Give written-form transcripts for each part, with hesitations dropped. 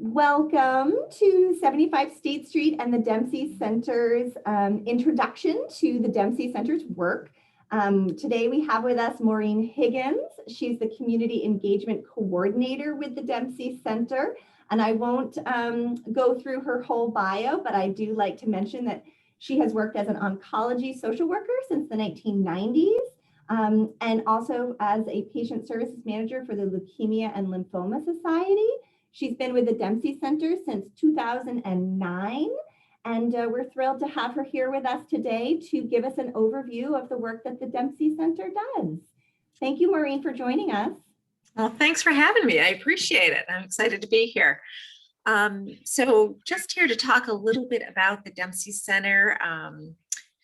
Welcome to 75 State Street and the Dempsey Center's introduction to the Dempsey Center's work. Today we have with us Maureen Higgins. She's the Community Engagement Coordinator with the Dempsey Center. And I won't go through her whole bio, but I do like to mention that she has worked as an oncology social worker since the 1990s. And also as a patient services manager for the Leukemia and Lymphoma Society. She's been with the Dempsey Center since 2009, and we're thrilled to have her here with us today to give us an overview of the work that the Dempsey Center does. Thank you, Maureen, for joining us. Well, thanks for having me. I appreciate it. I'm excited to be here. So just here to talk a little bit about the Dempsey Center,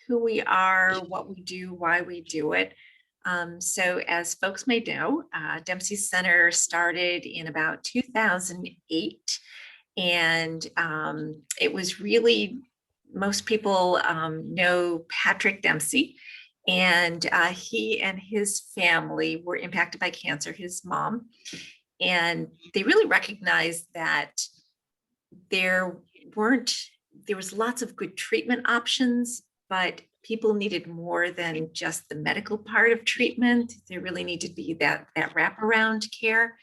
who we are, what we do, why we do it. So as folks may know, Dempsey Center started in about 2008, and it was really, most people know Patrick Dempsey, and he and his family were impacted by cancer, his mom, and they really recognized that there was lots of good treatment options, but people needed more than just the medical part of treatment. There really needed to be that wraparound care.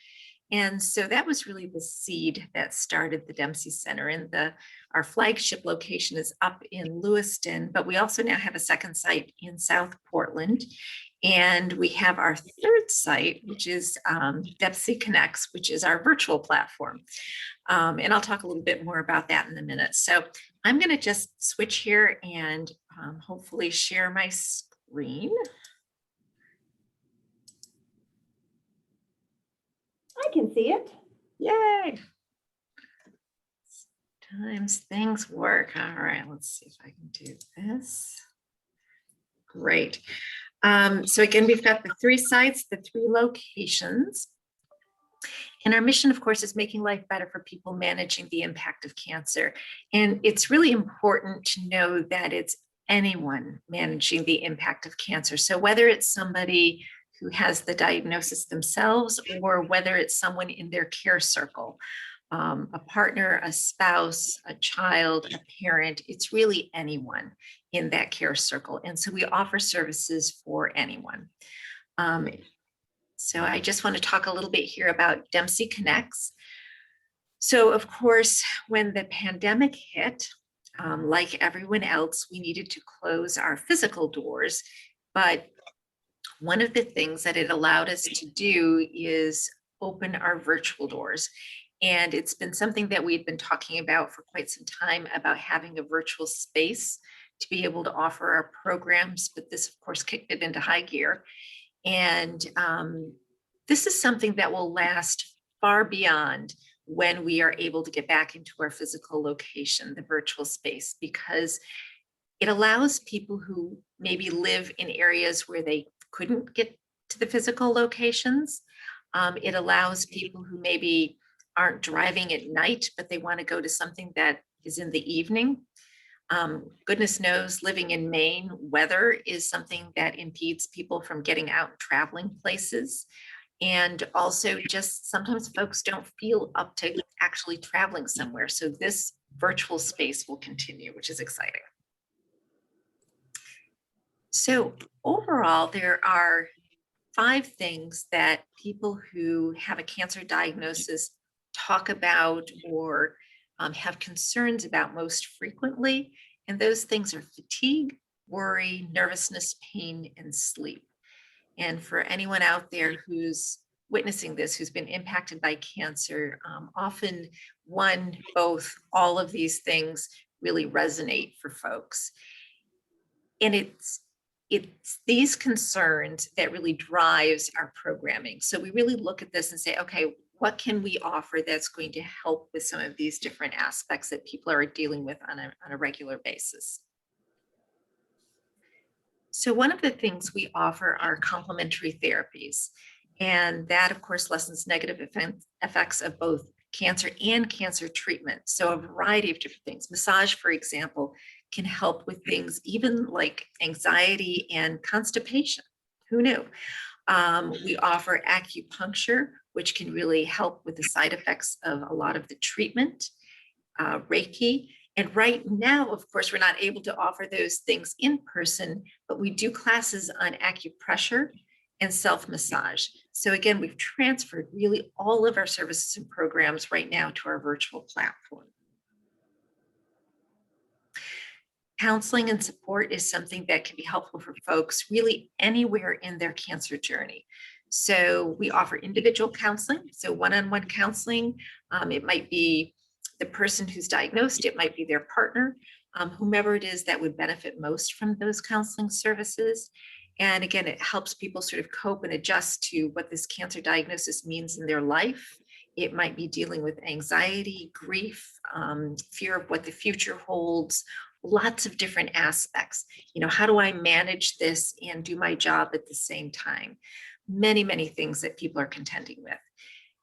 And so that was really the seed that started the Dempsey Center. And our flagship location is up in Lewiston, but we also now have a second site in South Portland. And we have our third site, which is Dempsey Connects, which is our virtual platform. And I'll talk a little bit more about that in a minute. So I'm going to just switch here and hopefully share my screen. I can see it. Yay. Sometimes things work. All right, let's see if I can do this. Great. So again, we've got the three sites, the three locations. And our mission, of course, is making life better for people managing the impact of cancer. And it's really important to know that it's anyone managing the impact of cancer. So whether it's somebody who has the diagnosis themselves, or whether it's someone in their care circle, a partner, a spouse, a child, a parent, it's really anyone in that care circle. And so we offer services for anyone. So I just want to talk a little bit here about Dempsey Connects. So of course, when the pandemic hit, like everyone else, we needed to close our physical doors. But one of the things that it allowed us to do is open our virtual doors. And it's been something that we've been talking about for quite some time, about having a virtual space to be able to offer our programs. But this, of course, kicked it into high gear. And this is something that will last far beyond when we are able to get back into our physical location, the virtual space, because it allows people who maybe live in areas where they couldn't get to the physical locations. It allows people who maybe aren't driving at night, but they want to go to something that is in the evening. Goodness knows, living in Maine, weather is something that impedes people from getting out and traveling places. And also just sometimes folks don't feel up to actually traveling somewhere. So this virtual space will continue, which is exciting. So overall, there are 5 things that people who have a cancer diagnosis talk about or have concerns about most frequently. And those things are fatigue, worry, nervousness, pain, and sleep. And for anyone out there who's witnessing this, who's been impacted by cancer, often one, both, all of these things really resonate for folks. And it's these concerns that really drives our programming. So we really look at this and say, okay, what can we offer that's going to help with some of these different aspects that people are dealing with on a regular basis? So one of the things we offer are complementary therapies. And that, of course, lessens negative effects of both cancer and cancer treatment. So a variety of different things. Massage, for example, can help with things even like anxiety and constipation. Who knew? We offer acupuncture, which can really help with the side effects of a lot of the treatment, Reiki. And right now, of course, we're not able to offer those things in person, but we do classes on acupressure and self-massage. So again, we've transferred really all of our services and programs right now to our virtual platform. Counseling and support is something that can be helpful for folks really anywhere in their cancer journey. So we offer individual counseling, so one-on-one counseling. It might be the person who's diagnosed, it might be their partner, whomever it is that would benefit most from those counseling services. And again, it helps people sort of cope and adjust to what this cancer diagnosis means in their life. It might be dealing with anxiety, grief, fear of what the future holds, lots of different aspects. You know, how do I manage this and do my job at the same time? Many, many things that people are contending with.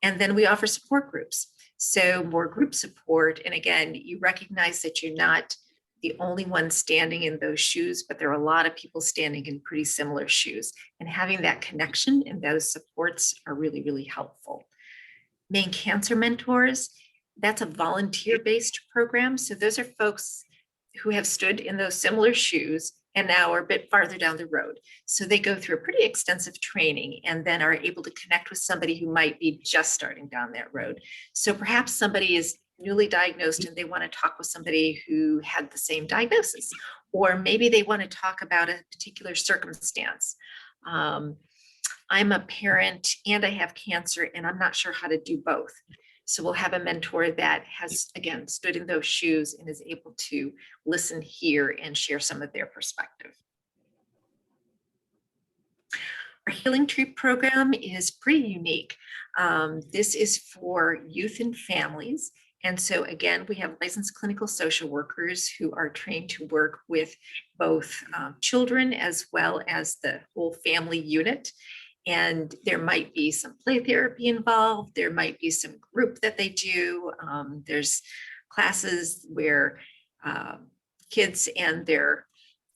And then we offer support groups. So more group support. And again, you recognize that you're not the only one standing in those shoes, but there are a lot of people standing in pretty similar shoes. And having that connection and those supports are really, really helpful. Maine Cancer Mentors, that's a volunteer-based program. So those are folks who have stood in those similar shoes and now are a bit farther down the road. So they go through a pretty extensive training and then are able to connect with somebody who might be just starting down that road. So perhaps somebody is newly diagnosed and they want to talk with somebody who had the same diagnosis, or maybe they want to talk about a particular circumstance. I'm a parent and I have cancer and I'm not sure how to do both. So we'll have a mentor that has, again, stood in those shoes and is able to listen, hear, and share some of their perspective. Our Healing Tree program is pretty unique. This is for youth and families. And so again, we have licensed clinical social workers who are trained to work with both children as well as the whole family unit. And there might be some play therapy involved. There might be some group that they do. There's classes where kids and their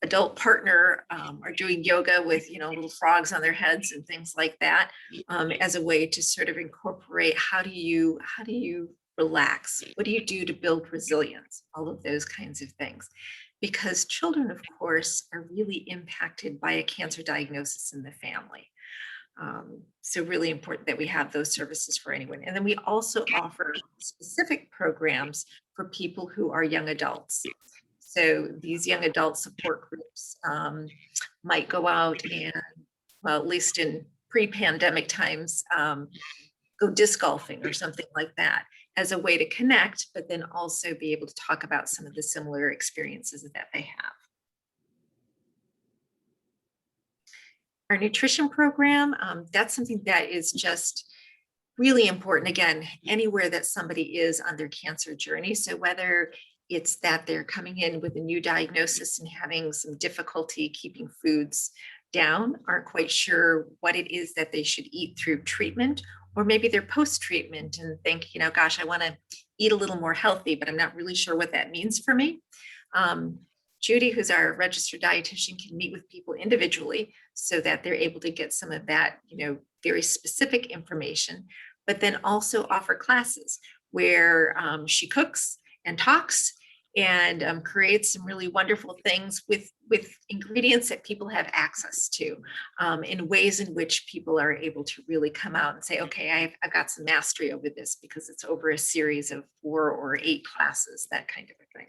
adult partner are doing yoga with, you know, little frogs on their heads and things like that, as a way to sort of incorporate how do you relax? What do you do to build resilience? All of those kinds of things. Because children, of course, are really impacted by a cancer diagnosis in the family. So really important that we have those services for anyone. And then we also offer specific programs for people who are young adults. So these young adult support groups might go out and, well, at least in pre-pandemic times, go disc golfing or something like that as a way to connect, but then also be able to talk about some of the similar experiences that they have. Our nutrition program, that's something that is just really important, again, anywhere that somebody is on their cancer journey. So whether it's that they're coming in with a new diagnosis and having some difficulty keeping foods down, aren't quite sure what it is that they should eat through treatment, or maybe they're post-treatment and think, you know, gosh, I want to eat a little more healthy, but I'm not really sure what that means for me. Judy, who's our registered dietitian, can meet with people individually so that they're able to get some of that, you know, very specific information, but then also offer classes where she cooks and talks and creates some really wonderful things with ingredients that people have access to, in ways in which people are able to really come out and say, okay, I've got some mastery over this because it's over a series of 4 or 8 classes, that kind of a thing.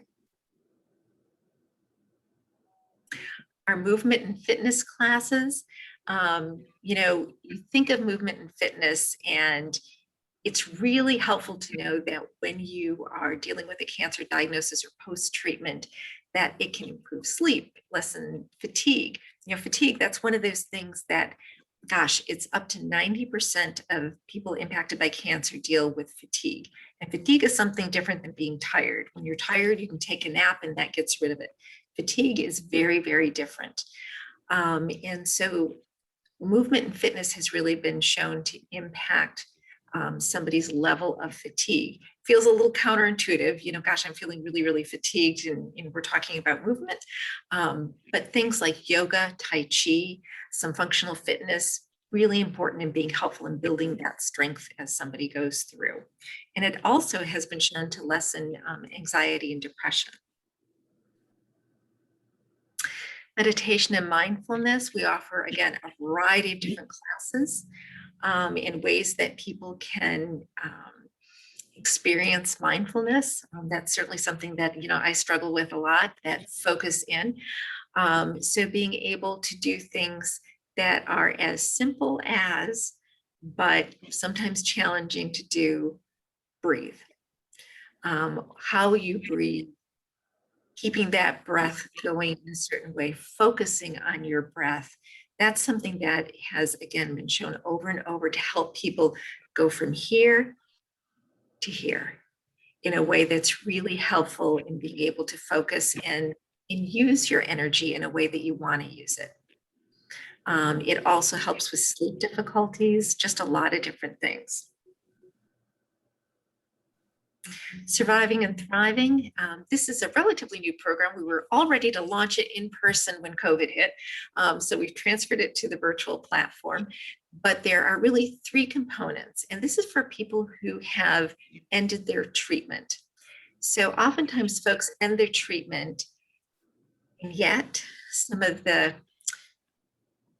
Our movement and fitness classes, you know, you think of movement and fitness, and it's really helpful to know that when you are dealing with a cancer diagnosis or post-treatment, that it can improve sleep, lessen fatigue. You know, fatigue, that's one of those things that, gosh, it's up to 90% of people impacted by cancer deal with fatigue. And fatigue is something different than being tired. When you're tired, you can take a nap and that gets rid of it. Fatigue is very, very different. And so movement and fitness has really been shown to impact somebody's level of fatigue. Feels a little counterintuitive, you know, gosh, I'm feeling really, really fatigued and we're talking about movement. But things like yoga, Tai Chi, some functional fitness, really important in being helpful in building that strength as somebody goes through. And it also has been shown to lessen anxiety and depression. Meditation and mindfulness, we offer, again, a variety of different classes in ways that people can experience mindfulness. That's certainly something that, I struggle with a lot, that focus in. So being able to do things that are as simple as, but sometimes challenging to do, breathe. How you breathe, keeping that breath going in a certain way, focusing on your breath. That's something that has, again, been shown over and over to help people go from here to here in a way that's really helpful in being able to focus and use your energy in a way that you want to use it. It also helps with sleep difficulties, just a lot of different things. Surviving and Thriving. This is a relatively new program. We were all ready to launch it in person when COVID hit. So we've transferred it to the virtual platform. But there are really 3 components. And this is for people who have ended their treatment. So oftentimes folks end their treatment, and yet some of the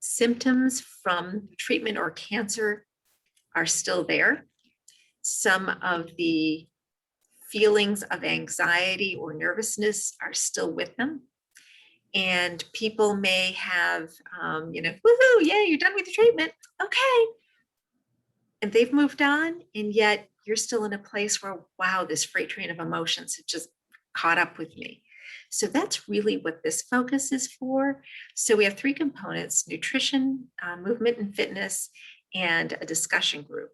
symptoms from treatment or cancer are still there. Some of the feelings of anxiety or nervousness are still with them. And people may have, woohoo, yay, you're done with the treatment. Okay. And they've moved on. And yet you're still in a place where, wow, this freight train of emotions have just caught up with me. So that's really what this focus is for. So we have 3 components: nutrition, movement and fitness, and a discussion group.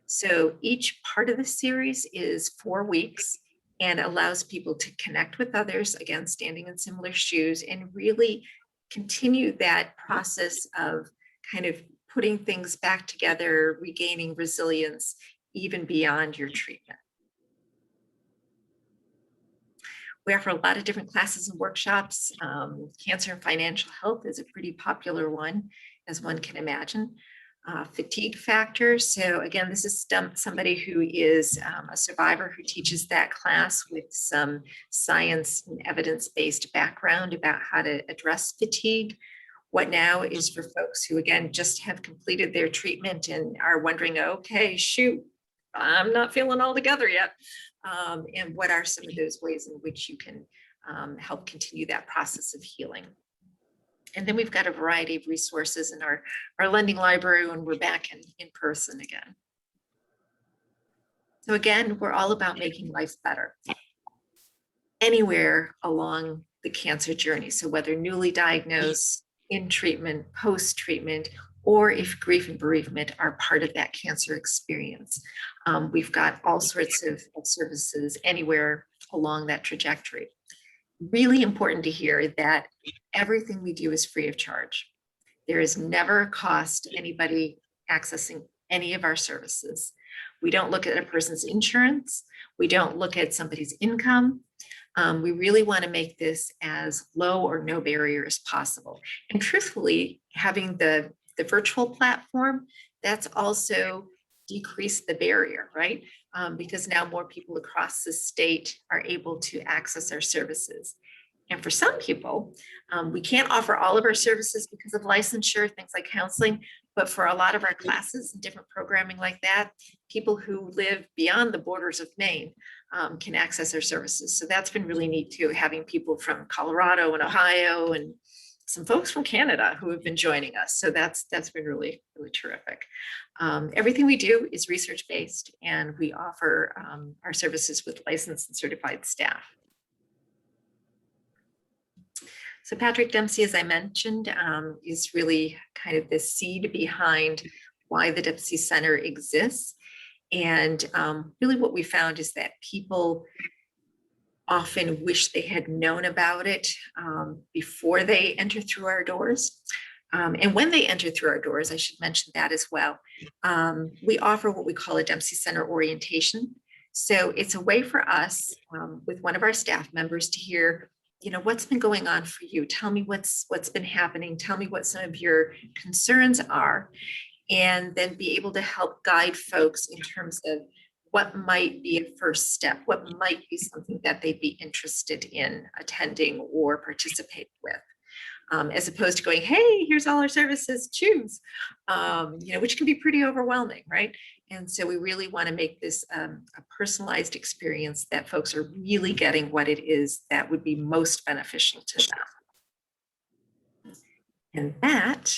So each part of the series is 4 weeks and allows people to connect with others, again, standing in similar shoes, and really continue that process of kind of putting things back together, regaining resilience, even beyond your treatment. We offer a lot of different classes and workshops. Cancer and financial health is a pretty popular one, as one can imagine. Fatigue factors. So again, this is somebody who is a survivor who teaches that class with some science and evidence-based background about how to address fatigue. What now is for folks who, again, just have completed their treatment and are wondering, okay, shoot, I'm not feeling all together yet. And what are some of those ways in which you can help continue that process of healing? And then we've got a variety of resources in our lending library when we're back in person again. So again, we're all about making life better anywhere along the cancer journey. So whether newly diagnosed, in treatment, post-treatment, or if grief and bereavement are part of that cancer experience. We've got all sorts of services anywhere along that trajectory. Really important to hear that everything we do is free of charge. There is never a cost to anybody accessing any of our services. We don't look at a person's insurance. We don't look at somebody's income. We really want to make this as low or no barrier as possible. And truthfully, having the virtual platform, that's also decreased the barrier, right? Because now more people across the state are able to access our services. And for some people, we can't offer all of our services because of licensure, things like counseling, but for a lot of our classes and different programming like that, people who live beyond the borders of Maine can access our services. So that's been really neat too, having people from Colorado and Ohio and some folks from Canada who have been joining us. So that's been really, really terrific. Everything we do is research-based, and we offer our services with licensed and certified staff. So Patrick Dempsey, as I mentioned, is really kind of the seed behind why the Dempsey Center exists. And really what we found is that people often wish they had known about it before they enter through our doors. And when they enter through our doors, I should mention that as well. We offer what we call a Dempsey Center orientation. So it's a way for us with one of our staff members to hear, what's been going on for you? Tell me what's been happening. Tell me what some of your concerns are. and then be able to help guide folks in terms of what might be a first step, what might be something that they'd be interested in attending or participating with. As opposed to going, hey, here's all our services, choose, which can be pretty overwhelming, right? And so we really want to make this a personalized experience that folks are really getting what it is that would be most beneficial to them. And that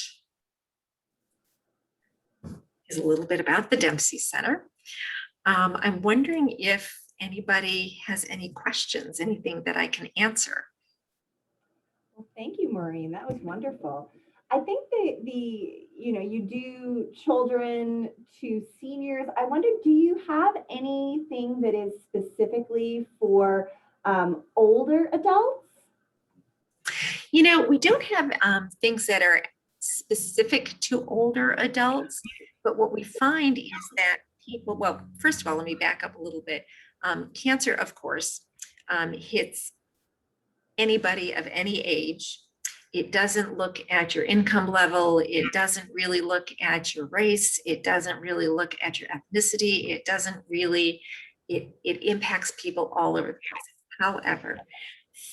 is a little bit about the Dempsey Center. I'm wondering if anybody has any questions, anything that I can answer. Well, thank you, Maureen. That was wonderful. I think that you do children to seniors. I wonder, do you have anything that is specifically for older adults? We don't have things that are specific to older adults, but what we find is that people, well, first of all, let me back up a little bit. Cancer, of course, hits anybody of any age. It doesn't look at your income level. It doesn't really look at your race. It doesn't really look at your ethnicity. It doesn't really, it impacts people all over the place. However,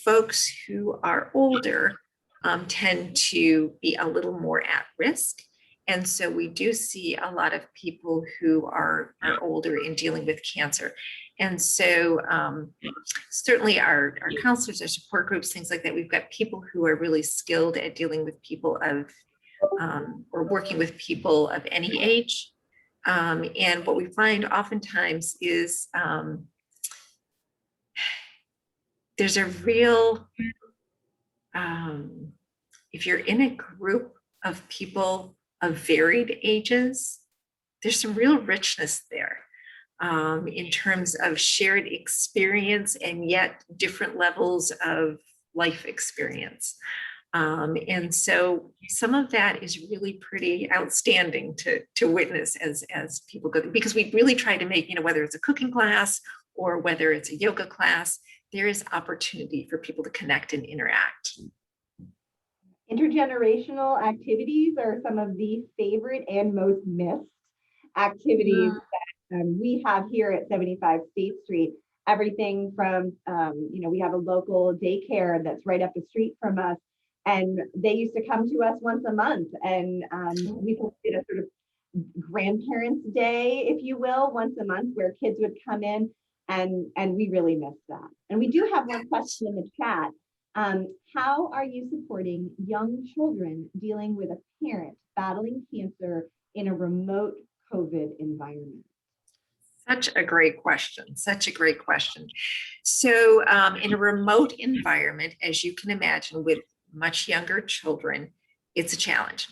folks who are older tend to be a little more at risk. And so we do see a lot of people who are older in dealing with cancer. And so certainly our counselors, our support groups, things like that, we've got people who are really skilled at dealing with people of, or working with people of any age. And what we find oftentimes is there's a real, if you're in a group of people of varied ages, there's some real richness there in terms of shared experience and yet different levels of life experience. And so some of that is really pretty outstanding to witness as people go, because we really try to make, whether it's a cooking class or whether it's a yoga class, there is opportunity for people to connect and interact. Intergenerational activities are some of the favorite and most missed activities that we have here at 75 State Street. Everything from, we have a local daycare that's right up the street from us, and they used to come to us once a month, and we did a sort of grandparents' day, if you will, once a month, where kids would come in, and we really miss that. And we do have one question in the chat. How are you supporting young children dealing with a parent battling cancer in a remote COVID environment? Such a great question. Such a great question. So in a remote environment, as you can imagine, with much younger children, it's a challenge.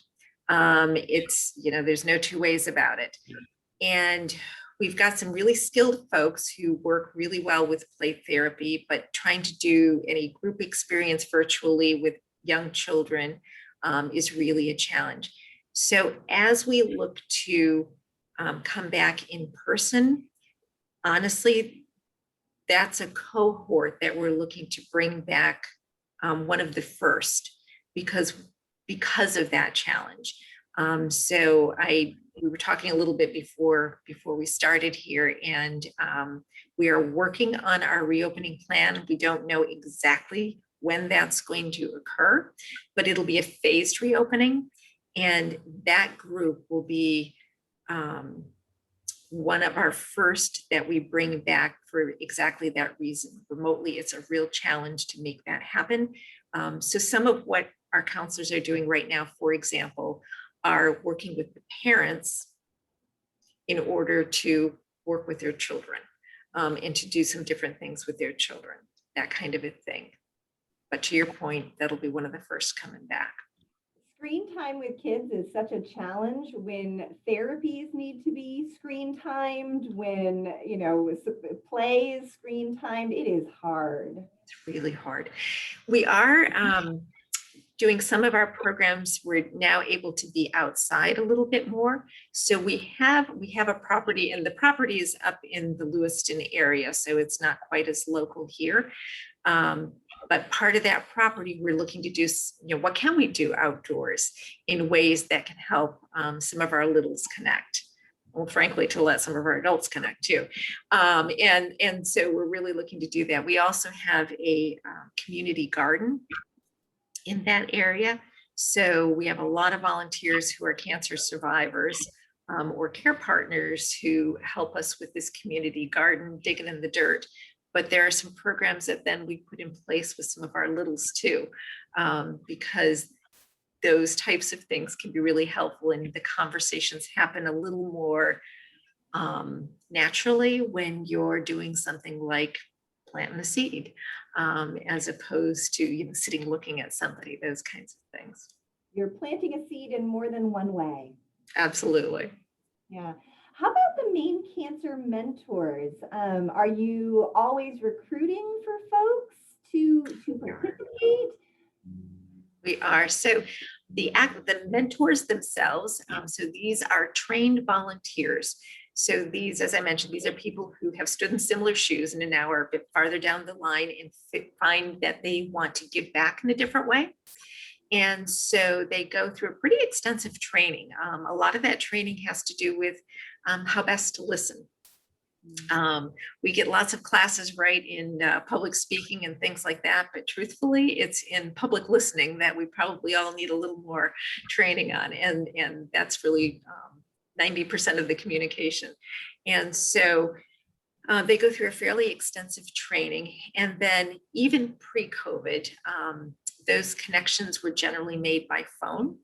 There's no two ways about it. And we've got some really skilled folks who work really well with play therapy, but trying to do any group experience virtually with young children is really a challenge. So as we look to come back in person, honestly, that's a cohort that we're looking to bring back, one of the first, because of that challenge. We were talking a little bit before we started here, and we are working on our reopening plan. We don't know exactly when that's going to occur, but it'll be a phased reopening, and that group will be one of our first that we bring back for exactly that reason. Remotely, it's a real challenge to make that happen. So some of what our counselors are doing right now, for example, are working with the parents in order to work with their children and to do some different things with their children, that kind of a thing. But to your point, that'll be one of the first coming back. Screen time with kids is such a challenge when therapies need to be screen timed, when, play is screen timed. It is hard. It's really hard. We are doing some of our programs. We're now able to be outside a little bit more. So we have a property, and the property is up in the Lewiston area, so it's not quite as local here. But part of that property, we're looking to do, what can we do outdoors in ways that can help some of our littles connect? Well, frankly, to let some of our adults connect too. And so we're really looking to do that. We also have a community garden in that area. So we have a lot of volunteers who are cancer survivors or care partners who help us with this community garden, digging in the dirt. But there are some programs that then we put in place with some of our littles too, because those types of things can be really helpful, and the conversations happen a little more naturally when you're doing something like planting a seed, as opposed to sitting looking at somebody, those kinds of things. You're planting a seed in more than one way. Absolutely. Yeah. How about the Maine Cancer Mentors? Are you always recruiting for folks to participate? We are. So the mentors themselves, so these are trained volunteers. So these, as I mentioned, these are people who have stood in similar shoes and now are a bit farther down the line and find that they want to give back in a different way. And so they go through a pretty extensive training. A lot of that training has to do with how best to listen. We get lots of classes, right, in public speaking and things like that, but truthfully, it's in public listening that we probably all need a little more training on, and that's really 90% of the communication. And so they go through a fairly extensive training, and then even pre-COVID, those connections were generally made by phone.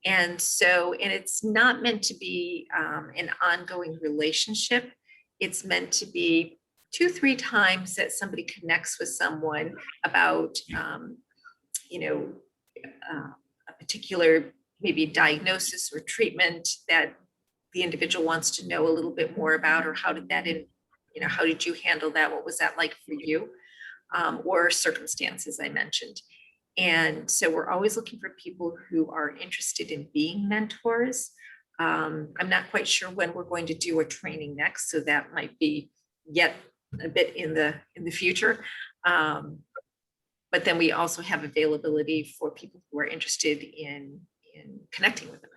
And so, and it's not meant to be an ongoing relationship. It's meant to be 2-3 times that somebody connects with someone about, a particular maybe diagnosis or treatment that the individual wants to know a little bit more about, or how did how did you handle that? What was that like for you? Or circumstances I mentioned. And so we're always looking for people who are interested in being mentors. I'm not quite sure when we're going to do a training next, so that might be yet a bit in the future. But then we also have availability for people who are interested in connecting with a mentor.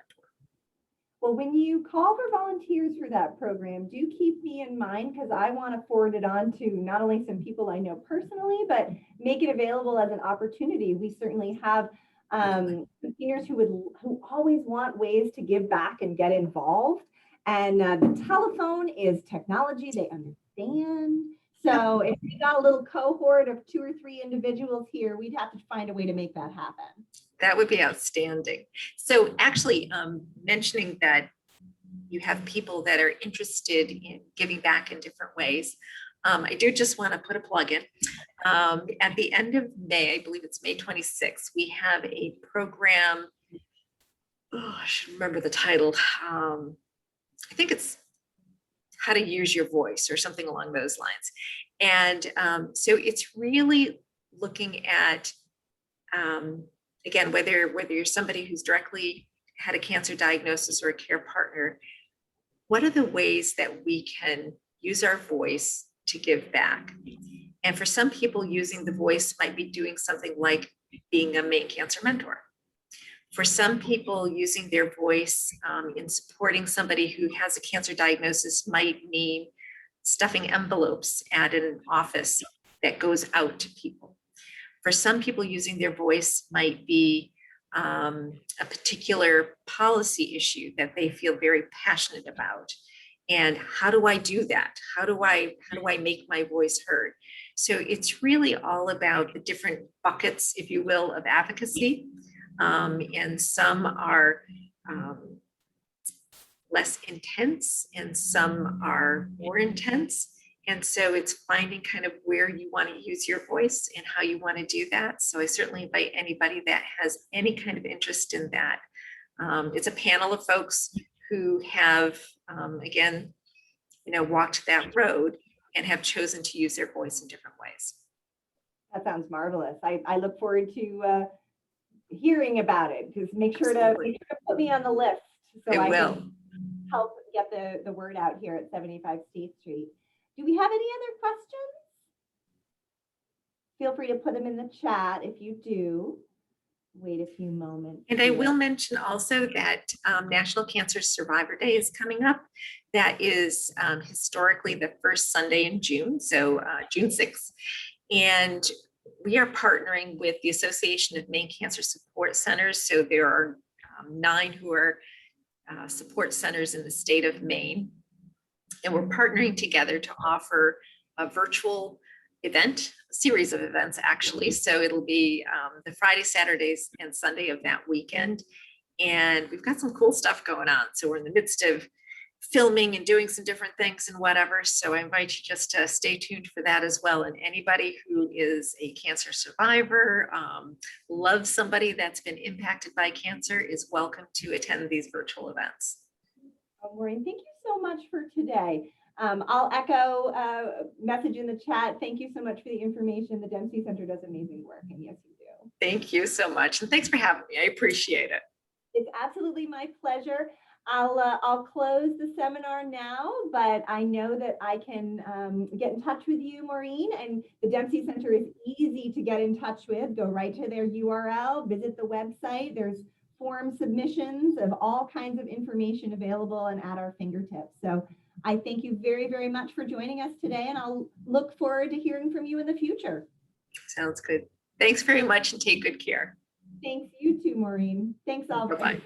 Well, when you call for volunteers for that program, do keep me in mind, because I want to forward it on to not only some people I know personally, but make it available as an opportunity. We certainly have seniors who always want ways to give back and get involved. And the telephone is technology they understand. So if we got a little cohort of 2 or 3 individuals here, we'd have to find a way to make that happen. That would be outstanding. So actually, mentioning that you have people that are interested in giving back in different ways, I do just want to put a plug in. At the end of May, I believe it's May 26th, we have a program. I should remember the title. I think it's How to Use Your Voice or something along those lines. And so it's really looking at, again, whether you're somebody who's directly had a cancer diagnosis or a care partner, what are the ways that we can use our voice to give back? And for some people, using the voice might be doing something like being a Maine Cancer Mentor. For some people, using their voice in supporting somebody who has a cancer diagnosis might mean stuffing envelopes at an office that goes out to people. For some people, using their voice might be a particular policy issue that they feel very passionate about. And how do I do that? How do I make my voice heard? So it's really all about the different buckets, if you will, of advocacy. And some are less intense and some are more intense. And so it's finding kind of where you want to use your voice and how you want to do that. So I certainly invite anybody that has any kind of interest in that. It's a panel of folks who have, again, walked that road and have chosen to use their voice in different ways. That sounds marvelous. I look forward to hearing about it. Just make sure to put me on the list so I can help get the word out here at 75 State Street. Do we have any other questions? feel free to put them in the chat if you do. Wait a few moments. And I here. will mention also that National Cancer Survivor Day is coming up. That is historically the first Sunday in June, so June 6th. And we are partnering with the Association of Maine Cancer Support Centers. So there are 9 who are support centers in the state of Maine. And we're partnering together to offer a virtual event, a series of events actually. So it'll be the Friday, Saturdays, and Sunday of that weekend. And we've got some cool stuff going on. So we're in the midst of filming and doing some different things and whatever. So I invite you just to stay tuned for that as well. And anybody who is a cancer survivor, loves somebody that's been impacted by cancer is welcome to attend these virtual events. Maureen, thank you so much for today. I'll echo a message in the chat. Thank you so much for the information. The Dempsey Center does amazing work, and yes, you do. Thank you so much. And thanks for having me. I appreciate it. It's absolutely my pleasure. I'll close the seminar now, but I know that I can get in touch with you, Maureen, and the Dempsey Center is easy to get in touch with. Go right to their URL, visit the website. There's form submissions of all kinds of information available and at our fingertips. So I thank you very, very much for joining us today, and I'll look forward to hearing from you in the future. Sounds good. Thanks very much and take good care. Thanks, you too, Maureen. Thanks all. Bye-bye.